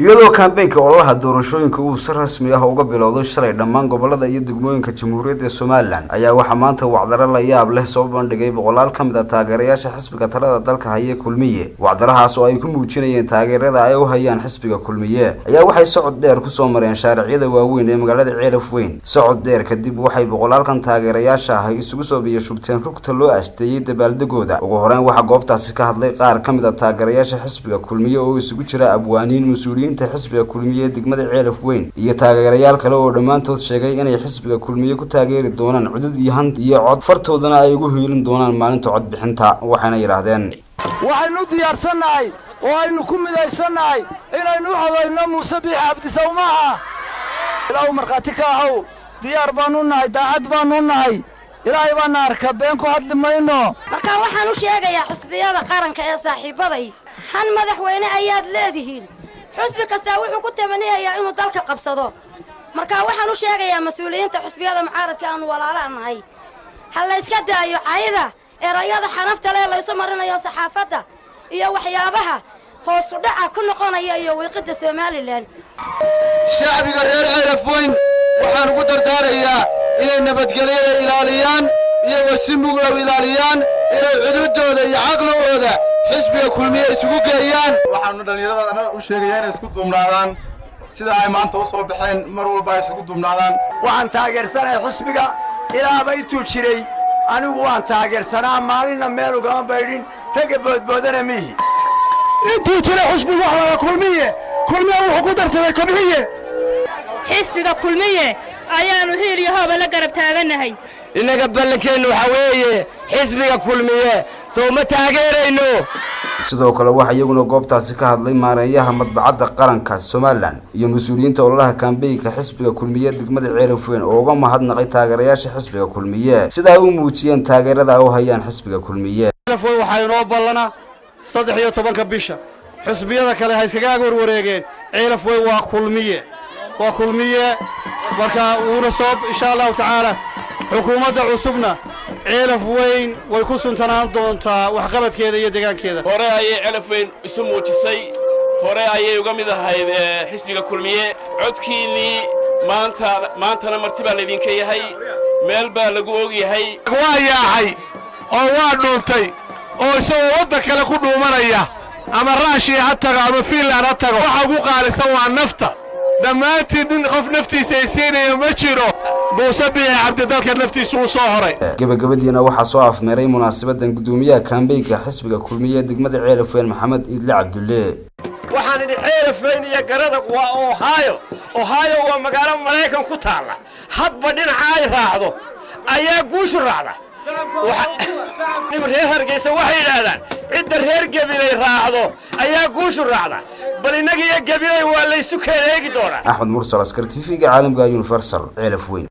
iyadoo kambeynka ololaha doorashooyinka uu si rasmi ah uga bilowday shalay dhammaan gobolada iyo degmooyinka Jamhuuriyadda Soomaaliland ayaa waxa maanta wacdaro la yaab leh soo bandhigay boqolaal ka mid ah taageerayaasha xisbiga talada dalka haya Kulmiye. Wacdarahaas oo ay ku muujinayeen taageerada ay u hayaan xisbiga Kulmiye ayaa waxay socod dheer ku soo mareen shaariicada waaweyn ee magaalada Ceelaf Weyn. Socod dheer kadib waxay boqolaalkan taageerayaasha ah isugu soo biyashubteen rugta loo aasteeyay dabaaldegooda. Ugu horreyn waxa goobtaasi ka hadlay qaar ka mid ah taageerayaasha xisbiga Kulmiye oo isugu jira abwaaniin mas'uuliyiinta xisbiga Kulmiye degmada Ceelaf Weyn iyo taageerayaal kale oo dhamaantood sheegay inay xisbiga Kulmiye ku taageeri doonaan cudud iyo hand iyo cod fartoodana ay ugu hiilin doonaan maalinta cod bixinta. Waxayna yiraahdeen waxaynu diyaarsanahay oo aynu ku midaysanahay inaynu codayno Muuse Biixi Cabdi Sawmaha ilaahu marqaati ka ahaw diyaar baanu nahay daacad baanu nahay ilaahay baan arka been ku hadli mayno marka waxaan u sheegayaa xisbiyada qaranka ee saaxiibaday han madaxweyne ayaad leedihiin xisbi kasta wuxuu ku tamaniyaa inuu dalka qabsado marka waxaan u sheegayaa mas'uuliyiinta xisbiyada mucaaradka aan walaalaanahay hal la iska daayo cayda erayada xanafta leh la isoo marinayo saxaafada iyo waxyaabaha hoos u dhaca ku noqonaya iyo wiiqida Soomaaliland shacbiga reer Ceelaf Weyn waxaan ugu dardaarayaa inay nabadgelyada ilaaliyaan iyo wasimugla ilaaliyaan inay cududooda iyo caqligooda xisbiga Kulmiye isugu geeyaan waxaanu dhalinyarada u sheegayaa inay isku duubnaadaan sida ay maanta u soo baxeen mar walba ay isku duubnaadaan waxaan taageersanahay xisbiga ilaaba intuu jiray anigu waan taageersanaa maalina meel uga baydhin taga boodboodana mihi intuu jiray xisbiga waxa Kulmiye wuxuu ku darsaday Kulmiye xisbiga Kulmiye ayaanu hiil iyo hooba la garab taaganahay inaga ballankeenu waxa weeye xisbiga Kulmiye soo ma taageerayno sidoo kale waxa iyaguna goobtaasi ka hadlay maareeyaha madbacadda qaranka Soomaaliland iyo mas'uuliyiinta ololaha kambeynka xisbiga Kulmiye degmada Ceelaf Weyn oo uga mahadnaqay taageerayaasha xisbiga Kulmiye sida ay u muujiyeen taageerada ay u hayaan xisbiga Kulmiye. Ceelaf Weyn waxa inoo ballana 13 bisha xisbiyada kale hay iskaga warwareegeen Ceelaf Weyn waa Kulmiye marka uuna soo insha Allah ta'ala xukuumadda cusubna Ceelaf Weyn way ku suntanaan doontaa wax qabadkeeda iyo deegaankeeda hore ayay Ceelaf Weyn isu muujisay hore ayay uga mid ahayd xisbiga Kulmiye codkiini maantana martiba la idinka yahay meel baa lagu og yahay waa yaacay oo waa dhuuntay oo isagoo wadda kale ku dhuumanaya ama Raashiya ha tago ama Finland ha tago waxa ugu qaalisan waa nafta dhammaantiin qof naftiisa ay siinaya ma jiro Muuse Biixi Cabdi dalka naftiisa uu soo horay gabagabadiina waxa soo afmeeray munaasabadan gudoomiyaha kambeynka xisbiga Kulmiye degmada Ceelaf Weyn Maxamed Idle Cabdulle waxaan idin Ceelaf Weyn iyo garada waa Ohio waa magaalo Mareykan ku taala hadba dhinaca ay raacdo ayaa guushu raacda waxa reer Hargeysa waxay yiraahdaan cidda reer Gabiley raacdo ayaa guushu raacda bal inaga iyo Gabiley waa la isu keeneegi doonaa Axmed Mursal Askar TV-ga caalamka Universal Ceelaf Weyn.